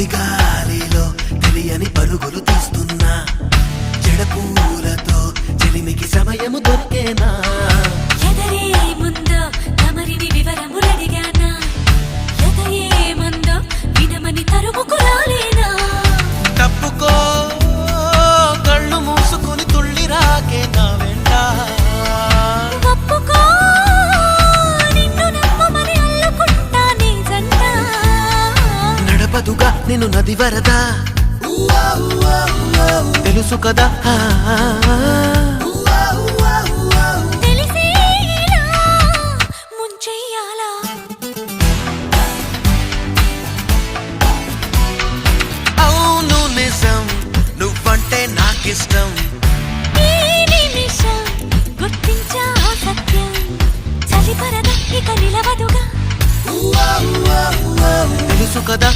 చలిగాలిలో తెలియని పరుగులు తీస్తున్నా జడపూలతో చెలిమికి సమయము దొరికేనా ఎదరే ముందో తమరిని వివరములడిగానా ఎదయే ముందో వినమని తరుముకు రాలేనా తప్పుకో కళ్ళు మూసుకొని తుళ్ళి రాకే నా వెంట ఒప్పుకో నిన్ను నమ్మమని అల్లుకుంటా నీ జంట నడపదుగా నిన్ను నది వరదా తెలుసు కదా తెలిసేలా ముంచెయ్యాలా అవును నిజం నువ్వంటే నాకిష్టం ఈ నిమిషం గుర్తించా సత్యం చలిపరద ఇక నిలవదుగా తెలుసు కదా